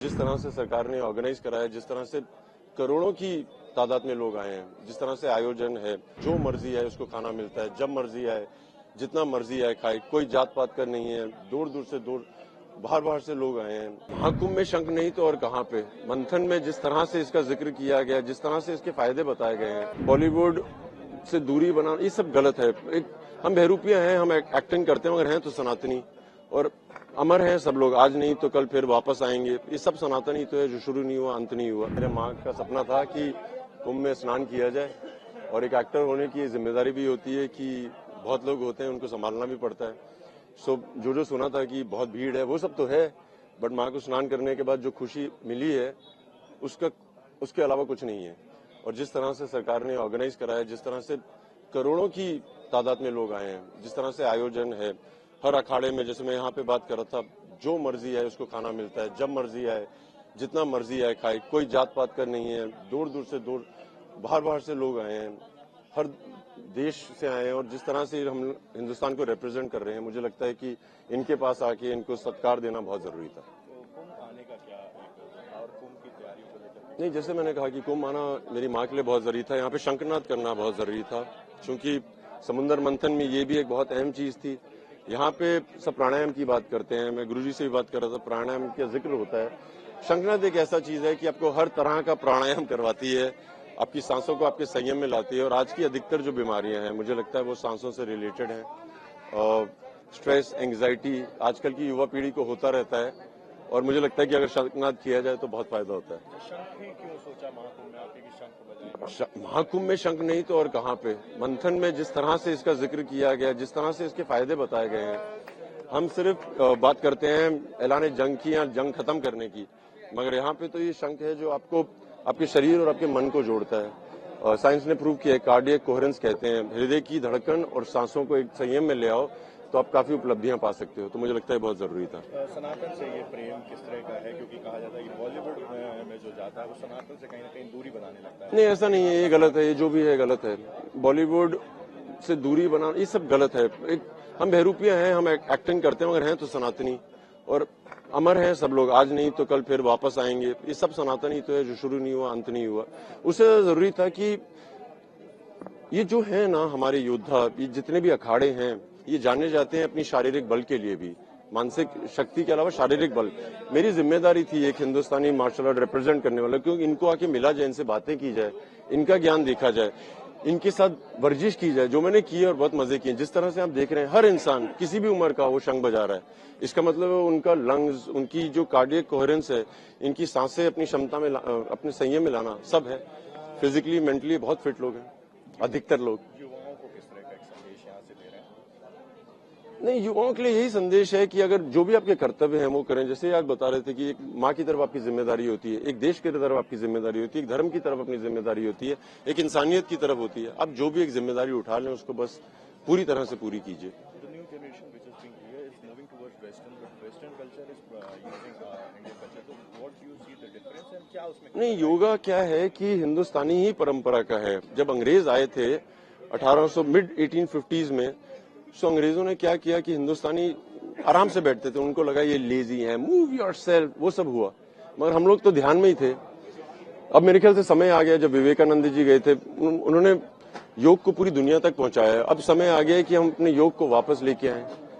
जिस तरह से सरकार ने ऑर्गेनाइज करा है, जिस तरह से करोड़ों की तादाद में लोग आए हैं, जिस तरह से आयोजन है, जो मर्जी है उसको खाना मिलता है, जब मर्जी आए, जितना मर्जी आए खाए, कोई जात पात का नहीं है, दूर दूर से दूर बाहर बाहर से लोग आए हैं। महाकुंभ में शंख नहीं तो और कहाँ पे। मंथन में जिस तरह से इसका जिक्र किया गया, जिस तरह से इसके फायदे बताए गए हैं, बॉलीवुड से दूरी बनाना, ये सब गलत है। हम बहरूपिया हैं, हम एक्टिंग करते हैं, मगर हैं तो सनातनी और अमर हैं सब लोग। आज नहीं तो कल फिर वापस आएंगे। ये सब सनातनी तो है, जो शुरू नहीं हुआ अंत नहीं हुआ। मेरे माँ का सपना था कि कुंभ में स्नान किया जाए, और एक एक्टर होने की जिम्मेदारी भी होती है कि बहुत लोग होते हैं, उनको संभालना भी पड़ता है। सो जो सुना था कि बहुत भीड़ है, वो सब तो है, बट माँ को स्नान करने के बाद जो खुशी मिली है उसके अलावा कुछ नहीं है। और जिस तरह से सरकार ने ऑर्गेनाइज करा है, जिस तरह से करोड़ों की तादाद में लोग आए हैं, जिस तरह से आयोजन है, हर अखाड़े में, जैसे मैं यहाँ पे बात कर रहा था, जो मर्जी है उसको खाना मिलता है, जब मर्जी आए, जितना मर्जी आए खाए, कोई जात पात का नहीं है, दूर दूर से दूर बाहर बाहर से लोग आए हैं, हर देश से आए हैं। और जिस तरह से हम हिंदुस्तान को रिप्रेजेंट कर रहे हैं, मुझे लगता है कि इनके पास आके इनको सत्कार देना बहुत जरूरी था। कुंभ आने का क्या और कुंभ की तैयारियों को लेकर? नहीं, जैसे मैंने कहा कि कुंभ आना मेरी माँ के लिए बहुत जरूरी था। यहाँ पे शंखनाद करना बहुत जरूरी था, क्योंकि समुद्र मंथन में ये भी एक बहुत अहम चीज थी। यहाँ पे सब प्राणायाम की बात करते हैं, मैं गुरुजी से भी बात कर रहा था, प्राणायाम का जिक्र होता है। शंखनाद एक ऐसा चीज है कि आपको हर तरह का प्राणायाम करवाती है, आपकी सांसों को आपके संयम में लाती है। और आज की अधिकतर जो बीमारियां हैं, मुझे लगता है वो सांसों से रिलेटेड हैं। और स्ट्रेस, एंग्जाइटी आजकल की युवा पीढ़ी को होता रहता है, और मुझे लगता है कि अगर शंखनाद किया जाए तो बहुत फायदा होता है। शंख ही क्यों सोचा महाकुंभ में आपके कि शंख बजाएं? महाकुंभ में शंख नहीं तो और कहाँ पे। मंथन में जिस तरह से इसका जिक्र किया गया, जिस तरह से इसके फायदे बताए गए हैं, हम सिर्फ बात करते हैं ऐलान जंग की या जंग खत्म करने की, मगर यहाँ पे तो ये शंख है जो आपको आपके शरीर और आपके मन को जोड़ता है। साइंस ने प्रूव किया है, कार्डियक कोहेरेंस कहते हैं, हृदय की धड़कन और सांसों को एक संयम में ले आओ तो आप काफी उपलब्धियां पा सकते हो। तो मुझे लगता है बहुत जरूरी था। सनातन से ये प्रेम किस तरह का है, क्योंकि कहा जाता है कि बॉलीवुड में जो जाता है वो सनातन से कहीं ना कहीं दूरी बनाने लगता है। नहीं, ऐसा नहीं है, ये गलत है, ये जो भी है गलत है। बॉलीवुड से दूरी बनाना, ये सब गलत है। हम बहरूपिया हैं, हम एक्टिंग करते हैं, मगर हैं तो सनातनी और अमर हैं सब लोग। आज नहीं तो कल फिर वापस आएंगे। ये सब सनातनी तो है, जो शुरू नहीं हुआ अंत नहीं हुआ। उससे जरूरी था कि ये जो है ना हमारे योद्धा, ये जितने भी अखाड़े हैं, ये जाने जाते हैं अपनी शारीरिक बल के लिए भी, मानसिक शक्ति के अलावा शारीरिक बल। मेरी जिम्मेदारी थी एक हिंदुस्तानी मार्शल आर्ट रिप्रेजेंट करने वाला, क्योंकि इनको आके मिला जाए, इनसे बातें की जाए, इनका ज्ञान देखा जाए, इनके साथ वर्जिश की जाए, जो मैंने की और बहुत मजे किए। जिस तरह से आप देख रहे हैं, हर इंसान किसी भी उम्र का वो शंख बजा रहा है। इसका मतलब है उनका लंग्स, उनकी जो कार्डियक कोहेरेंस है, इनकी सांसें अपनी क्षमता में अपने संयम में लाना, सब है। फिजिकली मेंटली बहुत फिट लोग हैं, अधिकतर लोग। युवाओं को किस तरह का एक संदेश यहाँ से दे रहे हैं? नहीं, युवाओं के लिए यही संदेश है कि अगर जो भी आपके कर्तव्य हैं वो करें। जैसे आज बता रहे थे कि एक माँ की तरफ आपकी जिम्मेदारी होती है, एक देश की तरफ आपकी जिम्मेदारी होती है, एक धर्म की तरफ अपनी जिम्मेदारी होती है, एक इंसानियत की तरफ होती है। आप जो भी एक जिम्मेदारी उठा लें, उसको बस पूरी तरह से पूरी कीजिए। नहीं, योगा क्या है कि हिंदुस्तानी ही परंपरा का है। जब अंग्रेज आए थे 1800 मिड 1850s में, तो अंग्रेजों ने क्या किया कि हिंदुस्तानी आराम से बैठते थे, उनको लगा ये लेजी है, मूव योरसेल्फ, वो सब हुआ। मगर हम लोग तो ध्यान में ही थे। अब मेरे ख्याल से समय आ गया, जब विवेकानंद जी गए थे, उन्होंने योग को पूरी दुनिया तक पहुंचाया है। अब समय आ गया है कि हम अपने योग को वापस लेके आए।